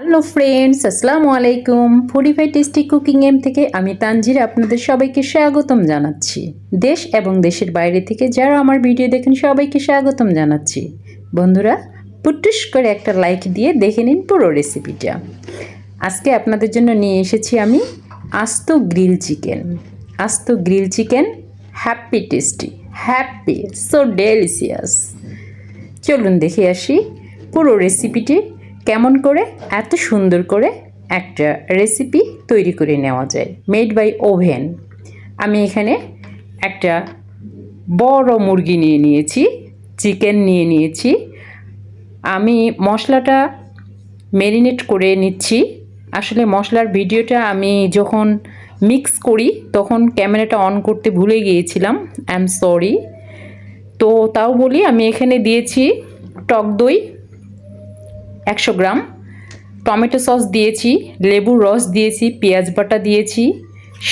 Hello friends, আসসালামু আলাইকুম। ফুডিফাই tasty cooking M থেকে আমি তানজিরা আপনাদের সবাইকে স্বাগতম জানাচ্ছি। দেশ এবং দেশের বাইরে থেকে যারা আমার ভিডিও দেখেন সবাইকে স্বাগতম জানাচ্ছি। বন্ধুরা, পুটুস করে একটা লাইক দিয়ে দেখে নিন পুরো রেসিপিটা। আজকে আপনাদের জন্য নিয়ে এসেছি আমি আস্ত grill chicken, happy tasty, happy, so delicious. চলুন দেখে আসি পুরো রেসিপিটি কেমন করে এত সুন্দর করে একটা রেসিপি তৈরি করে নেওয়া যায় মেড বাই ওভেন। আমি এখানে একটা বড় মুরগি নিয়ে নিয়েছি, চিকেন নিয়ে নিয়েছি। আমি মশলাটা ম্যারিনেট করে নিচ্ছি। আসলে মশলার ভিডিওটা আমি যখন মিক্স করি তখন ক্যামেরাটা অন করতে ভুলে গিয়েছিলাম, আই এম সরি। তো তাও বলি, আমি এখানে দিয়েছি টক দই 100 গ্রাম, টমেটো সস দিয়েছি, লেবুর রস দিয়েছি, পেঁয়াজ বাটা দিয়েছি,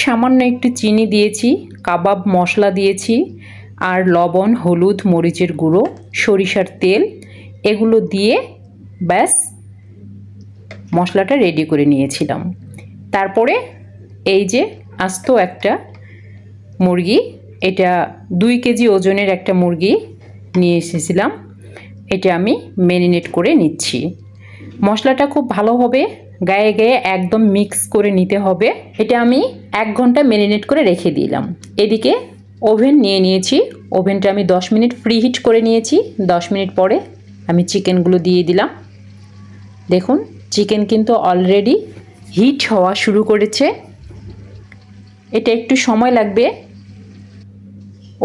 সামান্য একটু চিনি দিয়েছি, কাবাব মশলা দিয়েছি, আর লবণ, হলুদ, মরিচের গুঁড়ো, সরিষার তেল, এগুলো দিয়ে ব্যাস মশলাটা রেডি করে নিয়েছিলাম। তারপরে এই যে আস্ত একটা মুরগি, এটা 2 কেজি ওজনের একটা মুরগি নিয়ে এসেছিলাম। এটা আমি ম্যারিনেট করে নিচ্ছি। মশলাটা খুব ভালোভাবে গায়ে গায়ে একদম মিক্স করে নিতে হবে। এটা আমি 1 ঘন্টা ম্যারিনেট করে রেখে দিলাম। এদিকে ওভেন নিয়ে নিয়েছি, ওভেনটা আমি 10 মিনিট প্রি হিট করে নিয়েছি। 10 মিনিট পরে আমি চিকেনগুলো দিয়ে দিলাম। দেখুন, চিকেন কিন্তু অলরেডি হিট হওয়া শুরু করেছে। এটা একটু সময় লাগবে,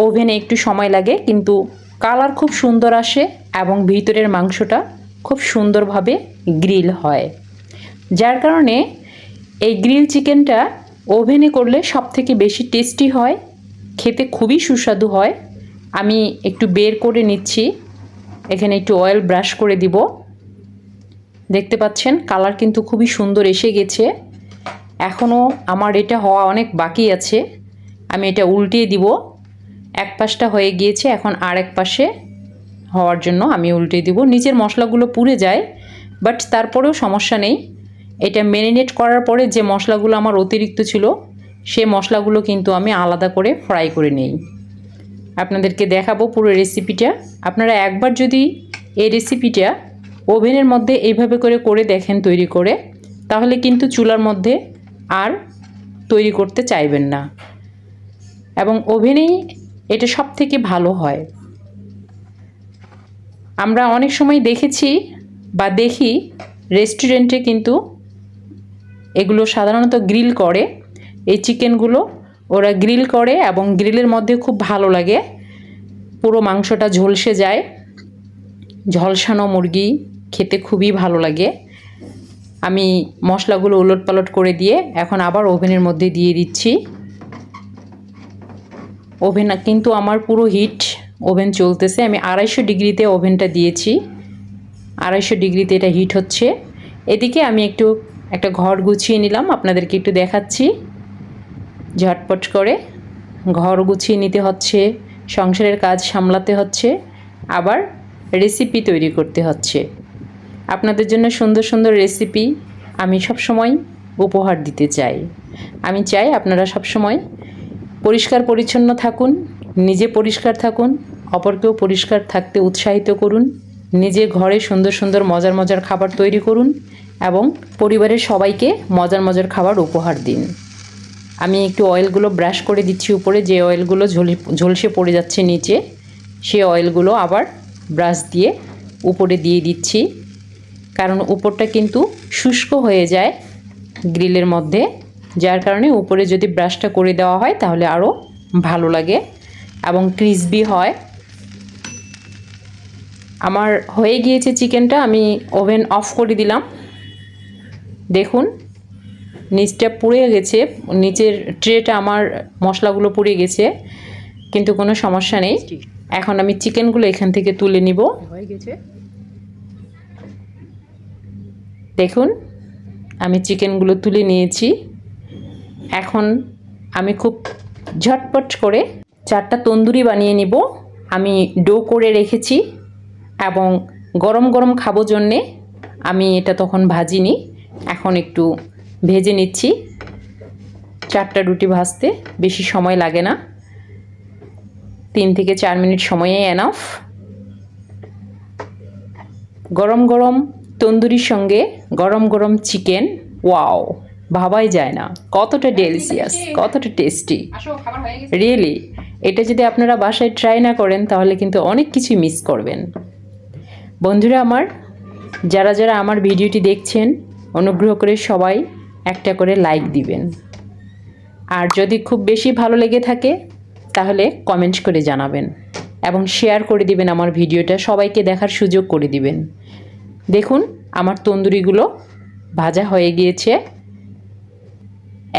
ওভেনে একটু সময় লাগে, কিন্তু কালার খুব সুন্দর আসে এবং ভিতরের মাংসটা খুব সুন্দরভাবে গ্রিল হয়। যার কারণে এই গ্রিল চিকেনটা ওভেনে করলে সবথেকে বেশি টেস্টি হয়, খেতে খুবই সুস্বাদু হয়। আমি একটু বের করে নিচ্ছি, এখানে একটু অয়েল ব্রাশ করে দিব। দেখতে পাচ্ছেন কালার কিন্তু খুবই সুন্দর এসে গেছে। এখনও আমার এটা হওয়া অনেক বাকি আছে। আমি এটা উল্টিয়ে দিব। এক পাশটা হয়ে গিয়েছে, এখন আরেক পাশে হওয়ার জন্য আমি উল্টে দিব। নিচের মশলাগুলো পুড়ে যায়, বাট তারপরেও সমস্যা নেই। এটা ম্যারিনেট করার পরে যে মশলাগুলো আমার অতিরিক্ত ছিল সে মশলাগুলো কিন্তু আমি আলাদা করে ফ্রাই করে নেই। আপনাদেরকে দেখাবো পুরো রেসিপিটা। আপনারা একবার যদি এই রেসিপিটা ওভেনের মধ্যে এইভাবে করে দেখেন তৈরি করে, তাহলে কিন্তু চুলার মধ্যে আর তৈরি করতে চাইবেন না, এবং ওভেনেই এটা সব থেকে ভালো হয়। আমরা অনেক সময় দেখেছি বা দেখি রেস্টুরেন্টে কিন্তু এগুলো সাধারণত গ্রিল করে, এই চিকেনগুলো ওরা গ্রিল করে এবং গ্রিলের মধ্যে খুব ভালো লাগে, পুরো মাংসটা ঝলসে যায়। ঝলসানো মুরগি খেতে খুবই ভালো লাগে। আমি মশলাগুলো উলটপালট করে দিয়ে এখন আবার ওভেনের মধ্যে দিয়ে দিচ্ছি। ওভেন কিন্তু আমার পুরো হিট ওভেন চলতেছে। আমি 250 ডিগ্রিতে ওভেনটা দিয়েছি, 250 ডিগ্রিতে এটা হিট হচ্ছে। এদিকে আমি একটা ঘর গুছিয়ে নিলাম, আপনাদেরকে একটু দেখাচ্ছি। ঝটপট করে ঘর গুছিয়ে নিতে হচ্ছে, সংসারের কাজ সামলাতে হচ্ছে, আবার রেসিপি তৈরি করতে হচ্ছে। আপনাদের জন্য সুন্দর সুন্দর রেসিপি আমি সবসময় উপহার দিতে চাই। আমি চাই আপনারা সবসময় পরিষ্কার পরিচ্ছন্ন থাকুন, নিজে পরিষ্কার থাকুন, অপরকেও পরিষ্কার থাকতে উৎসাহিত করুন। নিজে ঘরে সুন্দর সুন্দর মজার মজার খাবার তৈরি করুন এবং পরিবারের সবাইকে মজার মজার খাবার উপহার দিন। আমি একটু অয়েলগুলো ব্রাশ করে দিচ্ছি উপরে, যে অয়েলগুলো ঝলসে পড়ে যাচ্ছে নিচে, সে অয়েলগুলো আবার ব্রাশ দিয়ে উপরে দিয়ে দিচ্ছি, কারণ উপরটা কিন্তু শুষ্ক হয়ে যায় গ্রিলের মধ্যে। যার কারণে উপরে যদি ব্রাশটা করে দেওয়া হয় তাহলে আরও ভালো লাগে এবং ক্রিসপি হয়। আমার হয়ে গিয়েছে চিকেনটা, আমি ওভেন অফ করে দিলাম। দেখুন নিচটা পুড়ে গেছে, নিচের ট্রেটা আমার মশলাগুলো পুড়ে গেছে, কিন্তু কোনো সমস্যা নেই। এখন আমি চিকেনগুলো এখান থেকে তুলে নিব। হয়ে গেছে, দেখুন আমি চিকেনগুলো তুলে নিয়েছি। এখন আমি খুব ঝটপট করে 4টা তন্দুরি বানিয়ে নিব। আমি ডো করে রেখেছি এবং গরম গরম খাবো জন্যে আমি এটা তখন ভাজিনি, এখন একটু ভেজে নিচ্ছি। 4টা রুটি ভাজতে বেশি সময় লাগে না, 3 থেকে 4 মিনিট সময়ে এনাফ। গরম গরম তন্দুরির সঙ্গে গরম গরম চিকেন, ওয়াও, ভাবাই যায় না কতটা ডেলিশিয়াস, কতটা টেস্টি। রিয়েলি এটা যদি আপনারা বাসায় ট্রাই না করেন তাহলে কিন্তু অনেক কিছু মিস করবেন। বন্ধুরা আমার, যারা যারা আমার ভিডিওটি দেখছেন অনুগ্রহ করে সবাই একটা করে লাইক দিবেন, আর যদি খুব বেশি ভালো লেগে থাকে তাহলে কমেন্ট করে জানাবেন এবং শেয়ার করে দিবেন আমার ভিডিওটা, সবাইকে দেখার সুযোগ করে দিবেন। দেখুন আমার তন্দুরিগুলো ভাজা হয়ে গিয়েছে।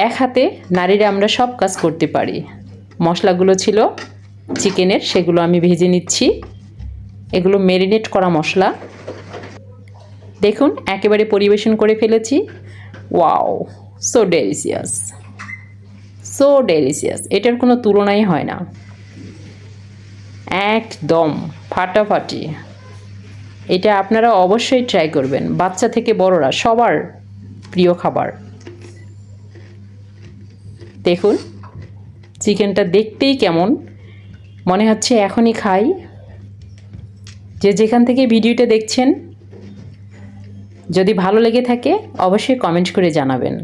এক হাতে নারীরা আমরা সব কাজ করতে পারি। মশলাগুলো ছিল চিকেনের, সেগুলো আমি ভেজে নিচ্ছি। এগুলো ম্যারিনেট করা মশলা। দেখুন একেবারে পরিবেশন করে ফেলেছি। Wow, so delicious, so delicious, এটার কোনো তুলনাই হয় না, একদম ফাটাফাটি। এটা আপনারা অবশ্যই ট্রাই করবেন, বাচ্চা থেকে বড়রা সবার প্রিয় খাবার। দেখুন চিকেনটা দেখতেই কেমন, মনে হচ্ছে এখনই খাই। যে যেখান থেকে ভিডিওটা দেখছেন যদি ভালো লেগে থাকে অবশ্যই কমেন্ট করে জানাবেন।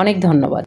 অনেক ধন্যবাদ।